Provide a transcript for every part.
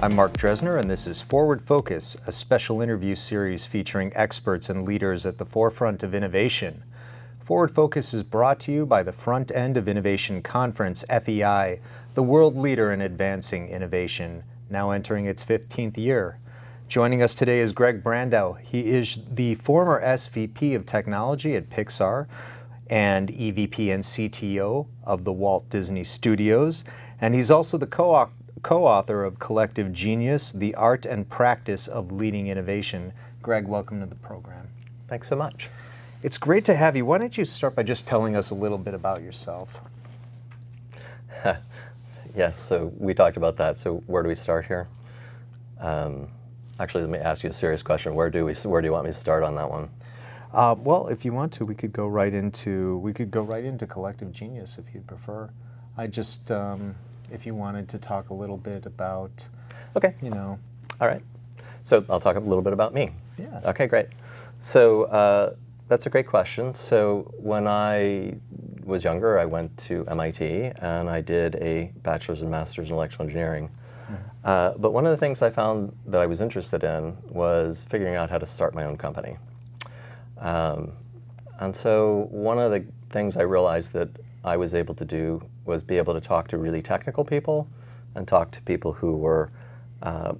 I'm Mark Dresner, and this is Forward Focus, a special interview series featuring experts and leaders at the forefront of innovation. Forward Focus is brought to you by the Front End of Innovation Conference, FEI, the world leader in advancing innovation, now entering its 15th year. Joining us today is Greg Brandeau. He is the former SVP of Technology at Pixar and EVP and CTO of the Walt Disney Studios, and he's also the co-author of Collective Genius, The Art and Practice of Leading Innovation. Greg, welcome to the program. Thanks so much. It's great to have you. Why don't you start by just telling us a little bit about yourself? Yes, so we talked about that. So where do we start here? Actually, let me ask you a serious question. Where do you want me to start on that one? Well, if you want to, we could go right into Collective Genius if you'd prefer. If you wanted to talk a little bit about, okay, All right. So I'll talk a little bit about me. Yeah. Okay, great. So that's a great question. So when I was younger, I went to MIT and I did a bachelor's and master's in electrical engineering. Mm-hmm. But one of the things I found that I was interested in was figuring out how to start my own company. And so one of the things I realized that I was able to do was be able to talk to really technical people and talk to people who were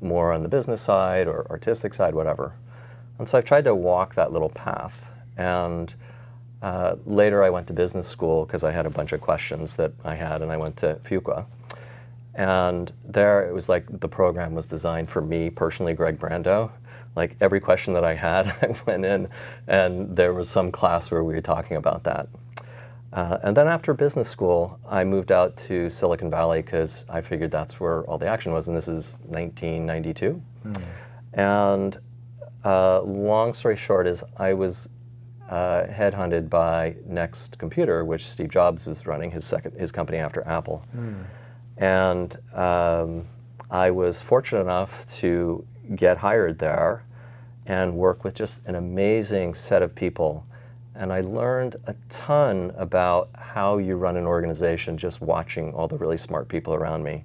more on the business side or artistic side, whatever. And so I've tried to walk that little path. And later I went to business school because I had a bunch of questions that I had, and I went to Fuqua. And there it was like the program was designed for me personally, Greg Brandeau. Like every question that I had, I went in and there was some class where we were talking about that. And then after business school, I moved out to Silicon Valley because I figured that's where all the action was, and this is 1992. And long story short is I was headhunted by Next Computer, which Steve Jobs was running, his company after Apple. And I was fortunate enough to get hired there and work with just an amazing set of people. And I learned a ton about how you run an organization just watching all the really smart people around me.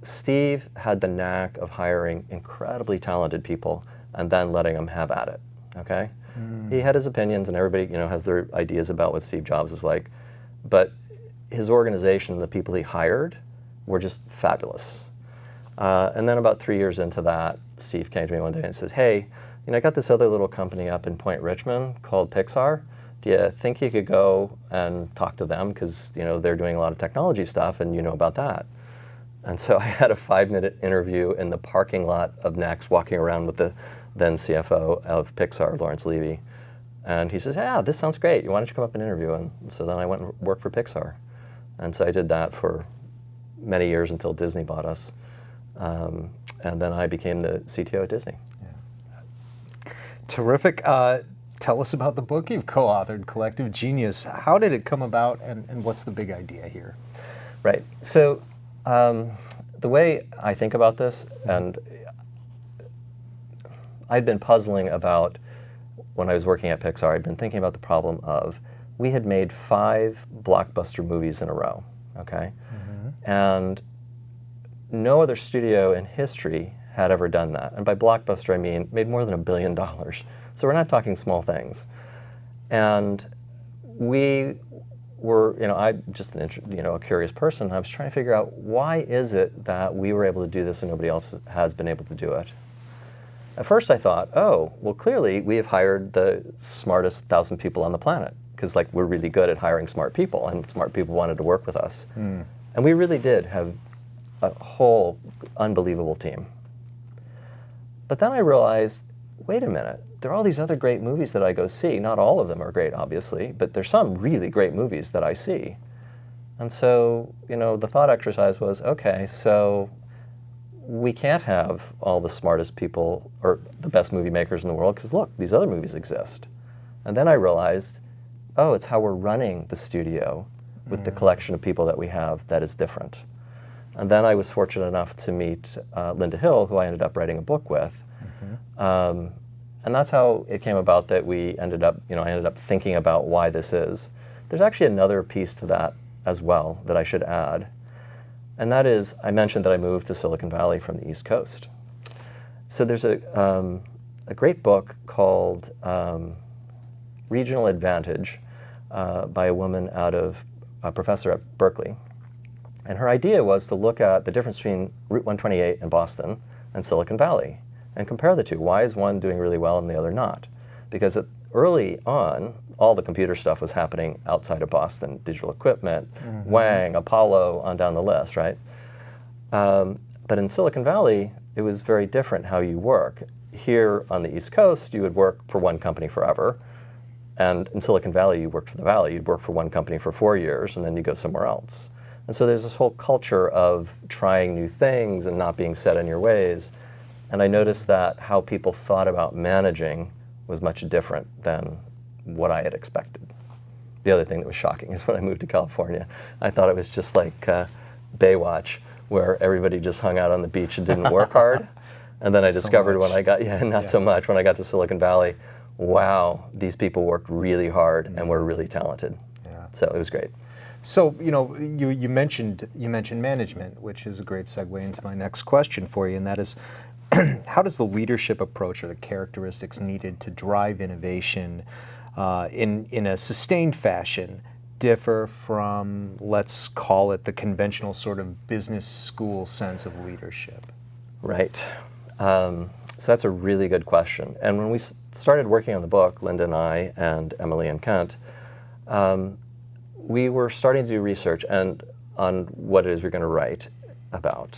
Steve had the knack of hiring incredibly talented people and then letting them have at it, okay? He had his opinions, and everybody has their ideas about what Steve Jobs is like. But his organization, the people he hired, were just fabulous. And then about 3 years into that, Steve came to me one day and says, hey, I got this other little company up in Point Richmond called Pixar. Do you think you could go and talk to them? Because they're doing a lot of technology stuff, and you know about that. And so I had a 5-minute interview in the parking lot of Next, walking around with the then CFO of Pixar, Lawrence Levy. And he says, yeah, this sounds great. Why don't you come up and interview? And so then I went and worked for Pixar. And so I did that for many years until Disney bought us. And then I became the CTO at Disney. Yeah. Terrific. Tell us about the book you've co-authored, Collective Genius. How did it come about, and what's the big idea here? Right. So the way I think about this, and I'd been puzzling about when I was working at Pixar, I'd been thinking about the problem of we had made 5 blockbuster movies in a row, okay? And no other studio in history had ever done that. And by blockbuster, I mean made more than $1 billion. So we're not talking small things. And we were, I'm just a curious person. I was trying to figure out why is it that we were able to do this and nobody else has been able to do it. At first I thought, oh, well, clearly we have hired the smartest 1,000 people on the planet because we're really good at hiring smart people, and smart people wanted to work with us. And we really did have a whole unbelievable team. But then I realized, wait a minute, there are all these other great movies that I go see. Not all of them are great, obviously, but there's some really great movies that I see. And so, the thought exercise was, okay, so we can't have all the smartest people or the best movie makers in the world because look, these other movies exist. And then I realized, oh, it's how we're running the studio with the collection of people that we have that is different. And then I was fortunate enough to meet Linda Hill, who I ended up writing a book with. And that's how it came about that we ended up, I ended up thinking about why this is. There's actually another piece to that as well that I should add. And that is, I mentioned that I moved to Silicon Valley from the East Coast. So there's a great book called Regional Advantage by a woman a professor at Berkeley. And her idea was to look at the difference between Route 128 in Boston and Silicon Valley and compare the two. Why is one doing really well and the other not? Because early on, all the computer stuff was happening outside of Boston, digital equipment, Wang, Apollo, on down the list, right? But in Silicon Valley, it was very different how you work. Here on the East Coast, you would work for one company forever. And in Silicon Valley, you worked for the Valley. You'd work for one company for 4 years, and then you go somewhere else. And so there's this whole culture of trying new things and not being set in your ways. And I noticed that how people thought about managing was much different than what I had expected. The other thing that was shocking is when I moved to California, I thought it was just like Baywatch, where everybody just hung out on the beach and didn't work hard. And then I discovered when I got, so much, when I got to Silicon Valley, wow, these people worked really hard and were really talented. Yeah. So it was great. So, you mentioned management, which is a great segue into my next question for you, and that is, how does the leadership approach or the characteristics needed to drive innovation in a sustained fashion differ from, let's call it, the conventional sort of business school sense of leadership? Right. So that's a really good question. And when we started working on the book, Linda and I and Emily and Kent, we were starting to do research on what it is we're going to write about.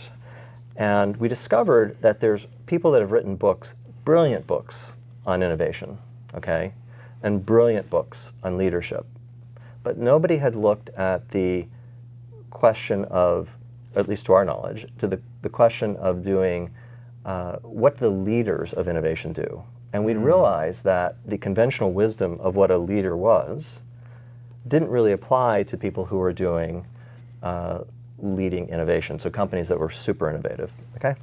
And we discovered that there's people that have written books, brilliant books on innovation, okay, and brilliant books on leadership. But nobody had looked at the question of, at least to our knowledge, to the question of doing what the leaders of innovation do. And we'd realized that the conventional wisdom of what a leader was didn't really apply to people who were doing leading innovation, so companies that were super innovative, okay?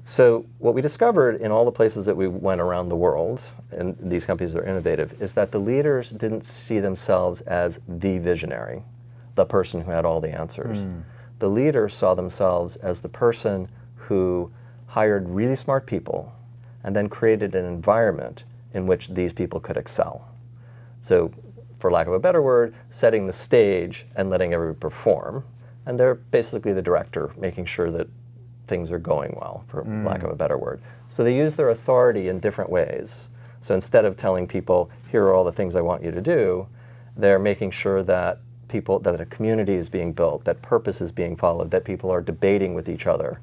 So what we discovered in all the places that we went around the world, and these companies that are innovative, is that the leaders didn't see themselves as the visionary, the person who had all the answers. The leaders saw themselves as the person who hired really smart people and then created an environment in which these people could excel. So, for lack of a better word, setting the stage and letting everybody perform. And they're basically the director, making sure that things are going well, for lack of a better word. So they use their authority in different ways. So instead of telling people, here are all the things I want you to do, they're making sure that that a community is being built, that purpose is being followed, that people are debating with each other,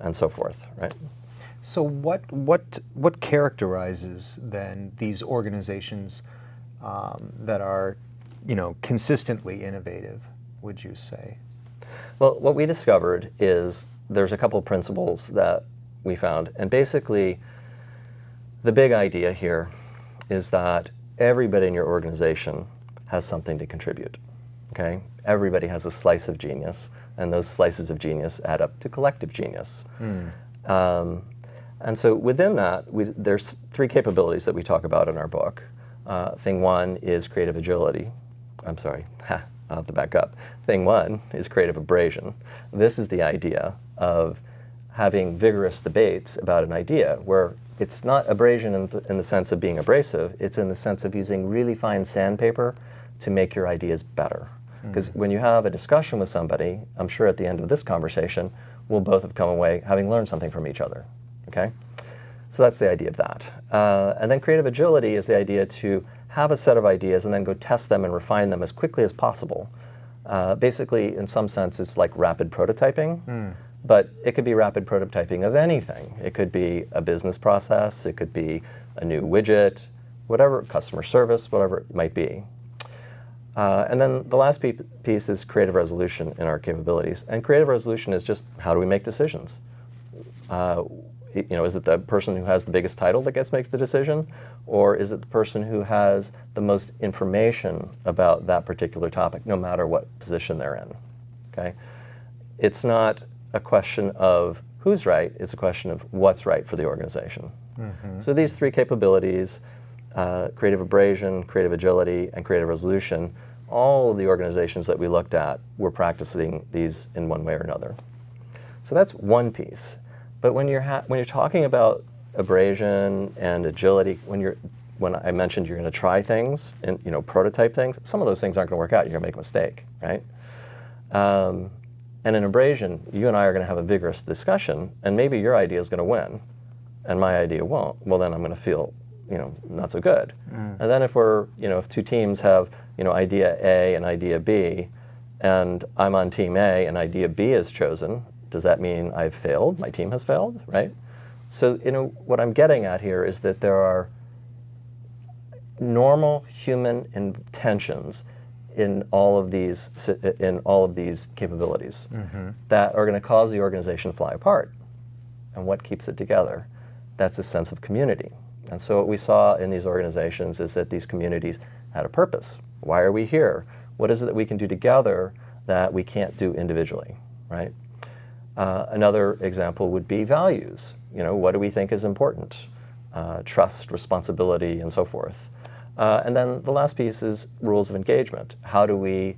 and so forth, right? So what characterizes then these organizations that are, consistently innovative, would you say? Well, what we discovered is there's a couple principles that we found. And basically, the big idea here is that everybody in your organization has something to contribute, okay? Everybody has a slice of genius, and those slices of genius add up to collective genius. And so within that, there's 3 capabilities that we talk about in our book. Thing 1 is creative agility. I'm sorry, I'll have to back up. Thing 1 is creative abrasion. This is the idea of having vigorous debates about an idea where it's not abrasion in the sense of being abrasive, it's in the sense of using really fine sandpaper to make your ideas better. Because when you have a discussion with somebody, I'm sure at the end of this conversation, we'll both have come away having learned something from each other, okay? So that's the idea of that. And then creative agility is the idea to have a set of ideas and then go test them and refine them as quickly as possible. Basically, in some sense, it's like rapid prototyping, but it could be rapid prototyping of anything. It could be a business process, it could be a new widget, whatever, customer service, whatever it might be. And then the last piece is creative resolution in our capabilities. And creative resolution is just, how do we make decisions? Is it the person who has the biggest title that makes the decision? Or is it the person who has the most information about that particular topic, no matter what position they're in, okay? It's not a question of who's right, it's a question of what's right for the organization. So these 3 capabilities, creative abrasion, creative agility, and creative resolution, all of the organizations that we looked at were practicing these in one way or another. So that's one piece. But when you're talking about abrasion and agility, when I mentioned you're going to try things and prototype things, some of those things aren't going to work out. You're going to make a mistake, right? And in abrasion, you and I are going to have a vigorous discussion, and maybe your idea is going to win, and my idea won't. Well, then I'm going to feel, not so good. And then if two teams have, idea A and idea B, and I'm on team A and idea B is chosen, does that mean I've failed? My team has failed, right? So, what I'm getting at here is that there are normal human intentions in all of these capabilities that are going to cause the organization to fly apart. And what keeps it together? That's a sense of community. And so what we saw in these organizations is that these communities had a purpose. Why are we here? What is it that we can do together that we can't do individually, right? Another example would be values. What do we think is important? Trust, responsibility, and so forth. And then the last piece is rules of engagement. How do we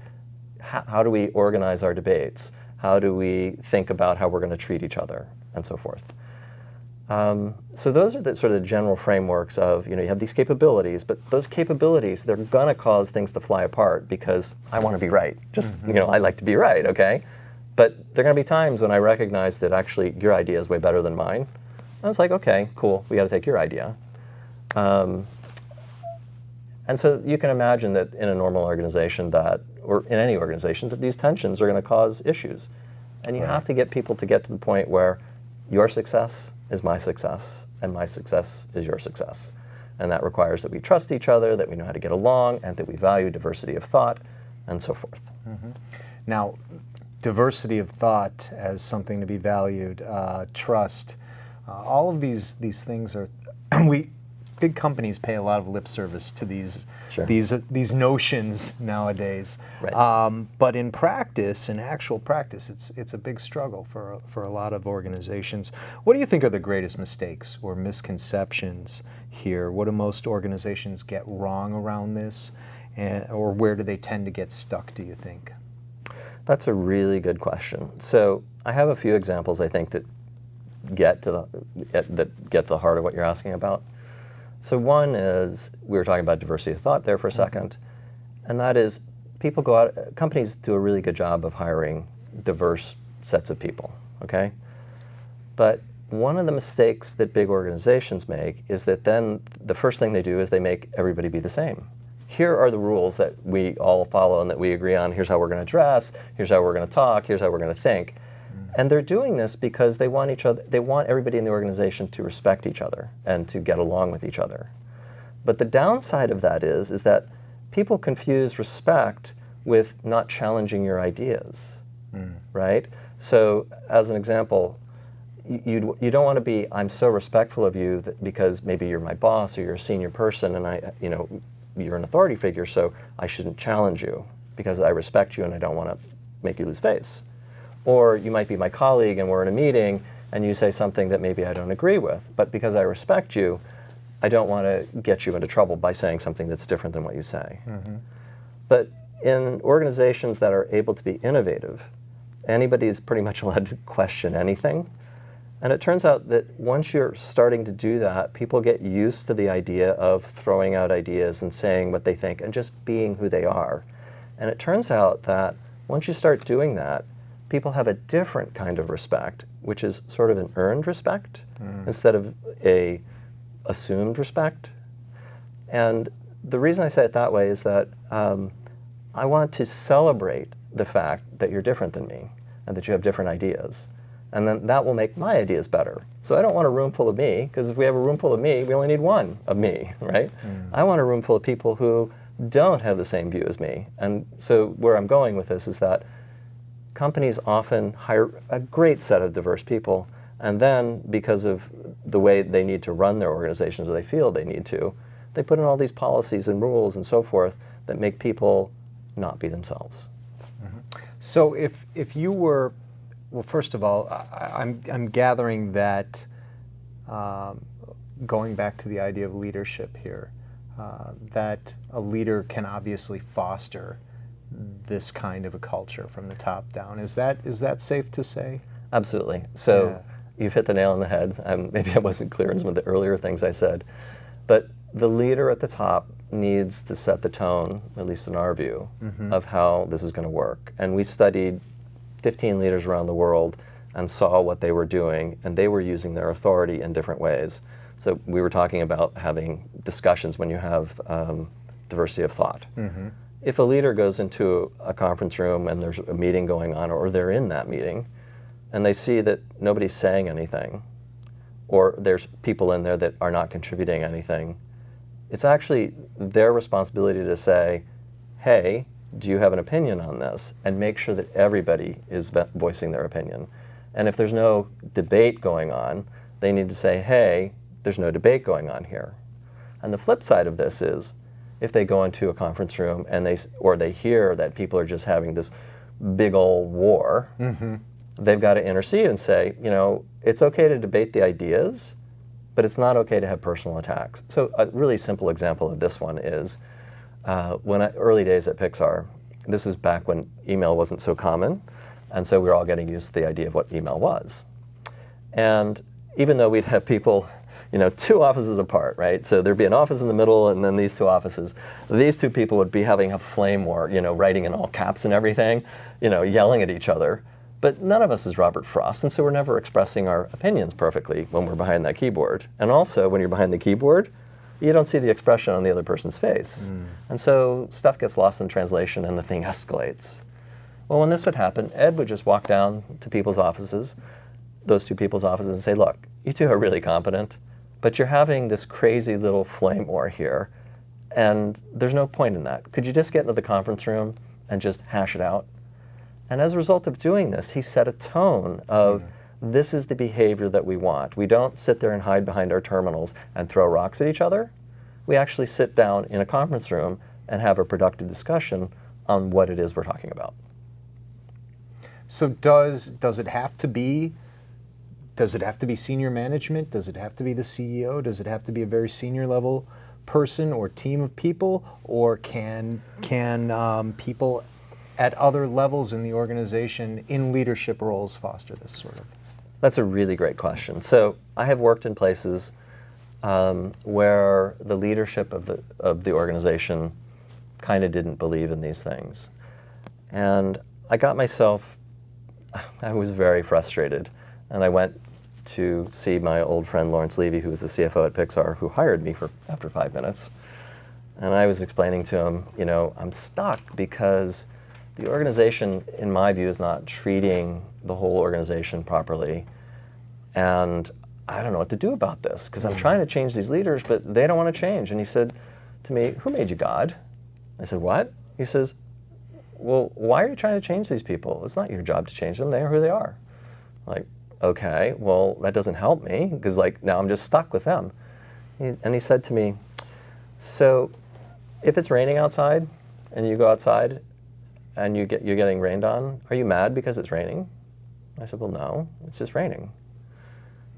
organize our debates? How do we think about how we're going to treat each other, and so forth? So those are the sort of general frameworks of, you have these capabilities, but those capabilities, they're going to cause things to fly apart because I want to be right. Just, I like to be right, okay? But there are going to be times when I recognize that actually your idea is way better than mine. And it's like, okay, cool, we got to take your idea. And so you can imagine that in a normal organization or in any organization, that these tensions are going to cause issues. And you have to get people to get to the point where your success is my success, and my success is your success. And that requires that we trust each other, that we know how to get along, and that we value diversity of thought, and so forth. Now, diversity of thought as something to be valued, trust, all of these things are, big companies pay a lot of lip service to these notions nowadays. Right. But in practice, in actual practice, it's a big struggle for a lot of organizations. What do you think are the greatest mistakes or misconceptions here? What do most organizations get wrong around this, or where do they tend to get stuck, do you think? That's a really good question. So I have a few examples, I think, that get to the heart of what you're asking about. So one is, we were talking about diversity of thought there for a second, and that is companies do a really good job of hiring diverse sets of people, okay? But one of the mistakes that big organizations make is that then the first thing they do is they make everybody be the same. Here are the rules that we all follow and that we agree on. Here's how we're going to dress, here's how we're going to talk, here's how we're going to think. And they're doing this because they want everybody in the organization to respect each other and to get along with each other. But the downside of that is that people confuse respect with not challenging your ideas, right? So as an example, you don't want to be, I'm so respectful of you because maybe you're my boss or you're a senior person and you're an authority figure, so I shouldn't challenge you because I respect you and I don't want to make you lose face. Or you might be my colleague and we're in a meeting and you say something that maybe I don't agree with, but because I respect you, I don't want to get you into trouble by saying something that's different than what you say. But in organizations that are able to be innovative, anybody is pretty much allowed to question anything. And it turns out that once you're starting to do that, people get used to the idea of throwing out ideas and saying what they think and just being who they are. And it turns out that once you start doing that, people have a different kind of respect, which is sort of an earned respect instead of a assumed respect. And the reason I say it that way is that I want to celebrate the fact that you're different than me and that you have different ideas. And then that will make my ideas better. So I don't want a room full of me, because if we have a room full of me, we only need one of me, right? I want a room full of people who don't have the same view as me. And so where I'm going with this is that companies often hire a great set of diverse people, and then because of the way they need to run their organizations, or they feel they need to, they put in all these policies and rules and so forth that make people not be themselves. So if you were, well, first of all, I'm gathering that going back to the idea of leadership here, that a leader can obviously foster this kind of a culture from the top down. Is that safe to say? Absolutely. So you've hit the nail on the head. Maybe I wasn't clear in some of the earlier things I said, but the leader at the top needs to set the tone, at least in our view, of how this is going to work. And we studied 15 leaders around the world and saw what they were doing, and they were using their authority in different ways. So we were talking about having discussions when you have diversity of thought. If a leader goes into a conference room and there's a meeting going on, or they're in that meeting, and they see that nobody's saying anything, or there's people in there that are not contributing anything, it's actually their responsibility to say, hey, do you have an opinion on this? And make sure that everybody is voicing their opinion. And if there's no debate going on, they need to say, hey, there's no debate going on here. And the flip side of this is, if they go into a conference room and they hear that people are just having this big old war, they've got to intercede and say, you know, it's okay to debate the ideas, but it's not okay to have personal attacks. So a really simple example of this one is early days at Pixar. This is back when email wasn't so common, and so we were all getting used to the idea of what email was. And even though we'd have people, you know, 2 offices apart, right? So there'd be an office in the middle and then these 2 offices. These 2 people would be having a flame war, you know, writing in all caps and everything, you know, yelling at each other. But none of us is Robert Frost, and so we're never expressing our opinions perfectly when we're behind that keyboard. And also, when you're behind the keyboard, you don't see the expression on the other person's face. And so stuff gets lost in translation and the thing escalates. Well, when this would happen, Ed would just walk down to people's offices, those 2 people's offices, and say, look, you 2 are really competent, but you're having this crazy little flame war here, and there's no point in that. Could you just get into the conference room and just hash it out? And as a result of doing this, he set a tone of, this is the behavior that we want. We don't sit there and hide behind our terminals and throw rocks at each other. We actually sit down in a conference room and have a productive discussion on what it is we're talking about. So does it have to be senior management? Does it have to be the CEO? Does it have to be a very senior level person or team of people? Or can people at other levels in the organization in leadership roles foster this sort of? That's a really great question. So I have worked in places where the leadership of the organization kind of didn't believe in these things. And I was very frustrated. And I went to see my old friend Lawrence Levy, who was the CFO at Pixar, who hired me after 5 minutes. And I was explaining to him, you know, I'm stuck because the organization, in my view, is not treating the whole organization properly. And I don't know what to do about this, because I'm trying to change these leaders, but they don't want to change. And he said to me, who made you God? I said, what? He says, well, why are you trying to change these people? It's not your job to change them. They are who they are. Like, okay, well, that doesn't help me, because like now I'm just stuck with them. And he said to me, so if it's raining outside and you go outside and you're getting rained on, are you mad because it's raining? I said, well, no, it's just raining.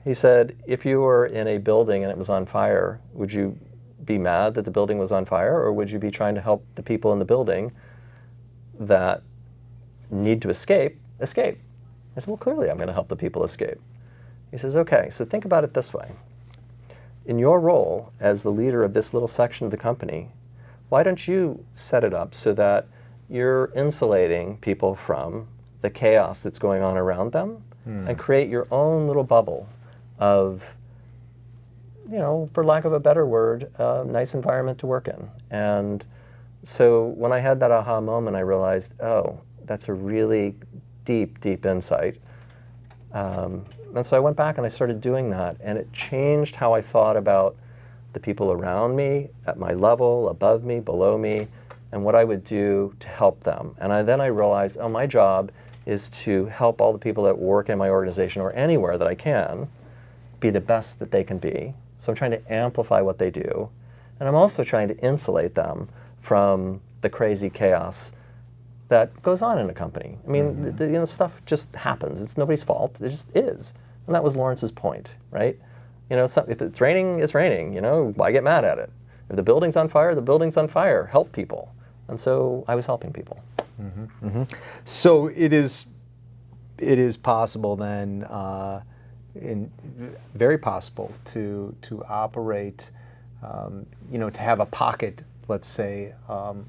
He said, if you were in a building and it was on fire, would you be mad that the building was on fire, or would you be trying to help the people in the building that need to escape? I said, well, clearly I'm going to help the people escape. He says, okay, so think about it this way. In your role as the leader of this little section of the company, why don't you set it up so that you're insulating people from the chaos that's going on around them and create your own little bubble of, you know, for lack of a better word, a nice environment to work in. And so when I had that aha moment, I realized, oh, that's a really deep, deep insight. And so I went back and I started doing that, and it changed how I thought about the people around me, at my level, above me, below me, and what I would do to help them. And then I realized, oh, my job is to help all the people that work in my organization or anywhere that I can be the best that they can be. So I'm trying to amplify what they do. And I'm also trying to insulate them from the crazy chaos that goes on in a company. I mean, you know, stuff just happens. It's nobody's fault. It just is. And that was Lawrence's point, right? You know, if it's raining, it's raining. You know, why get mad at it? If the building's on fire, the building's on fire. Help people. And so I was helping people. So it is possible then, very possible to operate, to have a pocket, let's say,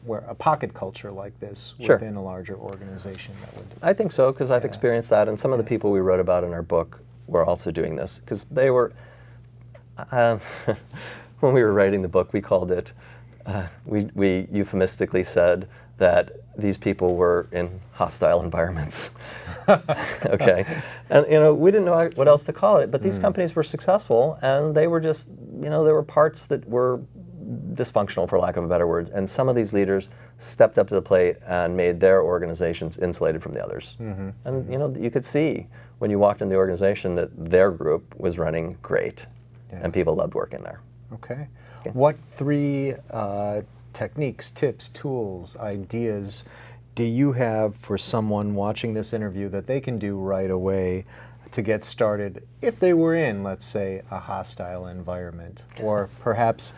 where a pocket culture like this Sure. within a larger organization that would. I think so, because I've experienced that, and some of the people we wrote about in our book were also doing this, because they were, when we were writing the book, we called it, we euphemistically said that these people were in hostile environments. Okay, and we didn't know what else to call it, but these companies were successful, and they were just, there were parts that were dysfunctional, for lack of a better word, and some of these leaders stepped up to the plate and made their organizations insulated from the others. And you could see when you walked in the organization that their group was running great, and people loved working there. Okay. What three techniques, tips, tools, ideas do you have for someone watching this interview that they can do right away to get started if they were in, let's say, a hostile environment, or perhaps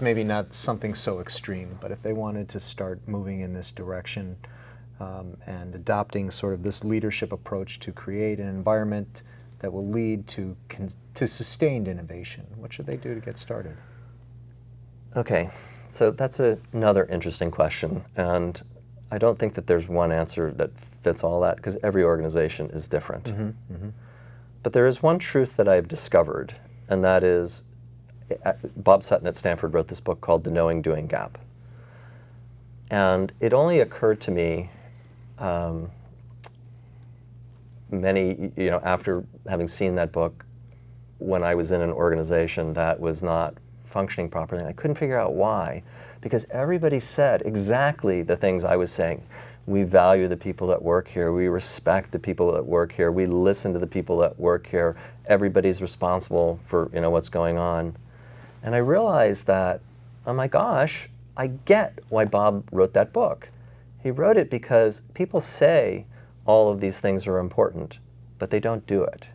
maybe not something so extreme, but if they wanted to start moving in this direction and adopting sort of this leadership approach to create an environment that will lead to sustained innovation, what should they do to get started? Okay, so that's another interesting question, and I don't think that there's one answer that fits all that, because every organization is different. But there is one truth that I've discovered, and that is, Bob Sutton at Stanford wrote this book called The Knowing-Doing Gap. And it only occurred to me after having seen that book, when I was in an organization that was not functioning properly, and I couldn't figure out why, because everybody said exactly the things I was saying. We value the people that work here. We respect the people that work here. We listen to the people that work here. Everybody's responsible for what's going on. And I realized that, oh my gosh, I get why Bob wrote that book. He wrote it because people say all of these things are important, but they don't do it.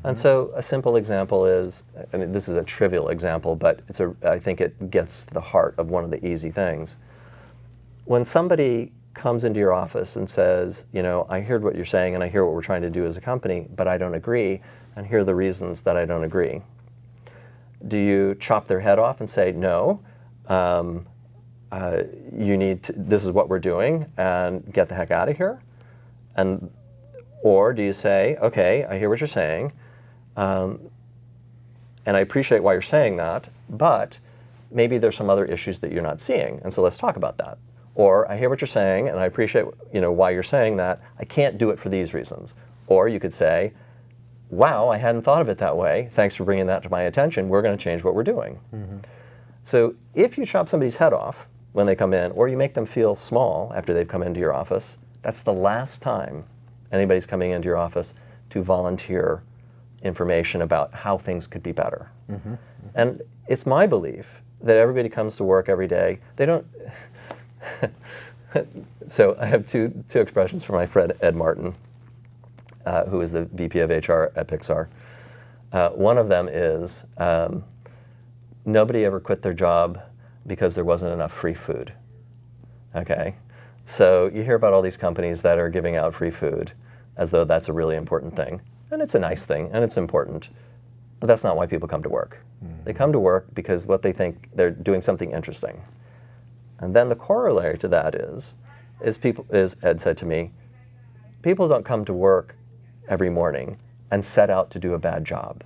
And so a simple example is, this is a trivial example, but I think it gets to the heart of one of the easy things. When somebody comes into your office and says, I heard what you're saying and I hear what we're trying to do as a company, but I don't agree, and here are the reasons that I don't agree. Do you chop their head off and say, no, this is what we're doing, and get the heck out of here? Or do you say, okay, I hear what you're saying, and I appreciate why you're saying that, but maybe there's some other issues that you're not seeing, and so let's talk about that. Or I hear what you're saying, and I appreciate why you're saying that. I can't do it for these reasons. Or you could say, wow, I hadn't thought of it that way. Thanks for bringing that to my attention. We're going to change what we're doing. So if you chop somebody's head off when they come in, or you make them feel small after they've come into your office, that's the last time anybody's coming into your office to volunteer information about how things could be better. And it's my belief that everybody comes to work every day. They don't... So I have two expressions for my friend Ed Martin, who is the VP of HR at Pixar. One of them is, nobody ever quit their job because there wasn't enough free food. Okay? So you hear about all these companies that are giving out free food as though that's a really important thing. And it's a nice thing, and it's important. But that's not why people come to work. They come to work because what they think they're doing something interesting. And then the corollary to that is Ed said to me, people don't come to work every morning and set out to do a bad job.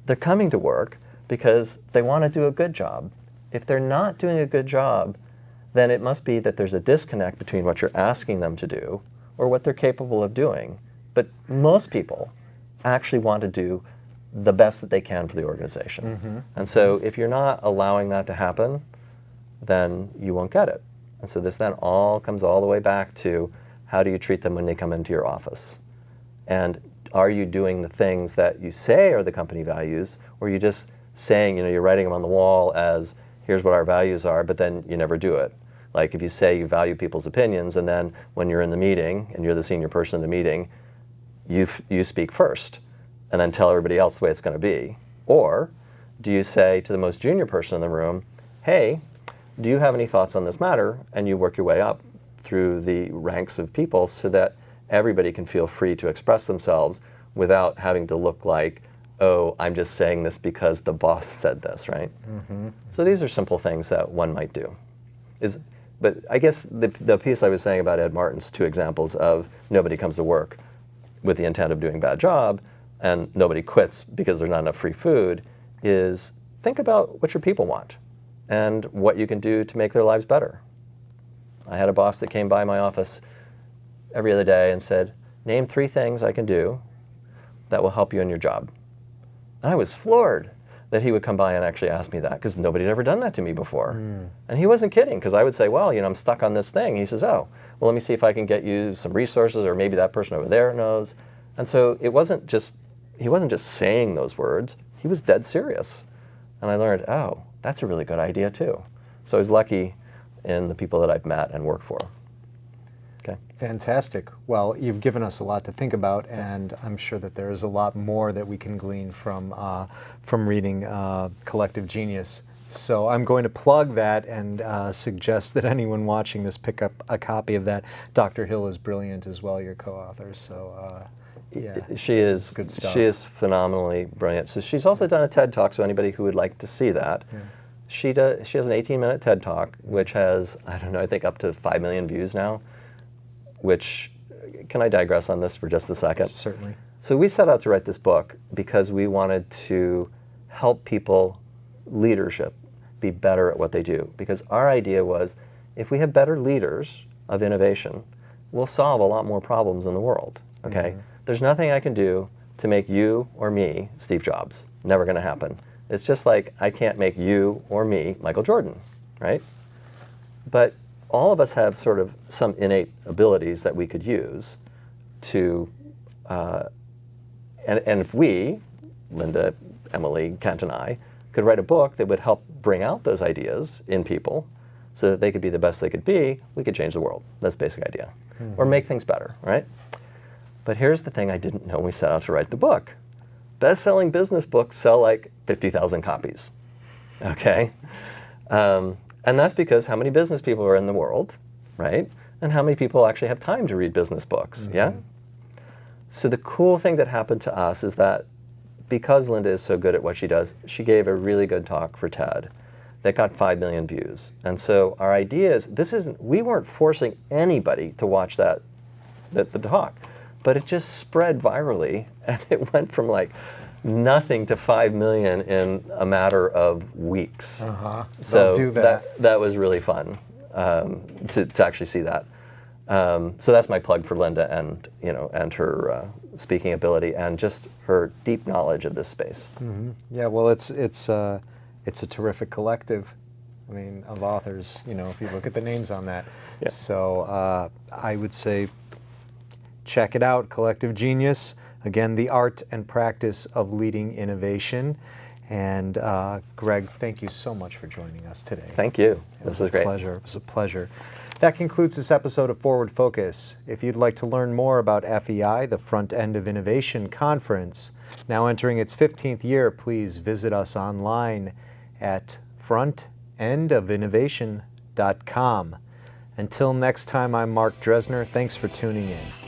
They're coming to work because they want to do a good job. If they're not doing a good job, then it must be that there's a disconnect between what you're asking them to do or what they're capable of doing. But most people actually want to do the best that they can for the organization. And so if you're not allowing that to happen, then you won't get it. And so this then all comes all the way back to, how do you treat them when they come into your office? And are you doing the things that you say are the company values, or are you just saying, you're writing them on the wall as, here's what our values are, but then you never do it? Like if you say you value people's opinions, and then when you're in the meeting, and you're the senior person in the meeting, you speak first, and then tell everybody else the way it's going to be. Or do you say to the most junior person in the room, hey, do you have any thoughts on this matter? And you work your way up through the ranks of people so that everybody can feel free to express themselves without having to look like, oh, I'm just saying this because the boss said this, right? So these are simple things that one might do. But I guess the piece I was saying about Ed Martin's 2 examples of nobody comes to work with the intent of doing a bad job and nobody quits because there's not enough free food is think about what your people want and what you can do to make their lives better. I had a boss that came by my office every other day and said, name 3 things I can do that will help you in your job. And I was floored that he would come by and actually ask me that, because nobody had ever done that to me before. And he wasn't kidding, because I would say, well, I'm stuck on this thing. He says, oh, well, let me see if I can get you some resources, or maybe that person over there knows. And so he wasn't just saying those words, he was dead serious. And I learned, oh, that's a really good idea too. So I was lucky in the people that I've met and worked for. Okay. Fantastic. Well, you've given us a lot to think about, and I'm sure that there is a lot more that we can glean from reading Collective Genius. So I'm going to plug that and suggest that anyone watching this pick up a copy of that. Dr. Hill is brilliant as well, your co-author. So yeah, she is good stuff. She is phenomenally brilliant. So she's also done a TED Talk. So anybody who would like to see that. Yeah. She has an 18-minute TED Talk, which has, I don't know, I think up to 5 million views now. Which, can I digress on this for just a second? Certainly. So we set out to write this book because we wanted to help people, leadership, be better at what they do. Because our idea was, if we have better leaders of innovation, we'll solve a lot more problems in the world, okay? There's nothing I can do to make you or me Steve Jobs. Never gonna happen. It's just like I can't make you or me Michael Jordan, right? But all of us have sort of some innate abilities that we could use to, and if we, Linda, Emily, Kent, and I, could write a book that would help bring out those ideas in people so that they could be the best they could be, we could change the world. That's the basic idea. Or make things better, right? But here's the thing I didn't know when we set out to write the book. Best-selling business books sell like 50,000 copies, okay? And that's because how many business people are in the world, right? And how many people actually have time to read business books, yeah? So the cool thing that happened to us is that because Linda is so good at what she does, she gave a really good talk for TED that got 5 million views. And so our idea is, we weren't forcing anybody to watch the talk, but it just spread virally, and it went from like nothing to 5 million in a matter of weeks. So do that. That was really fun to actually see that. So that's my plug for Linda and her speaking ability and just her deep knowledge of this space. Yeah, well, it's a terrific collective. I mean, of authors. If you look at the names on that. Yeah. So I would say, check it out, Collective Genius. Again, the art and practice of leading innovation. And Greg, thank you so much for joining us today. Thank you. This was great. It was a pleasure. That concludes this episode of Forward Focus. If you'd like to learn more about FEI, the Front End of Innovation Conference, now entering its 15th year, please visit us online at frontendofinnovation.com. Until next time, I'm Mark Dresner. Thanks for tuning in.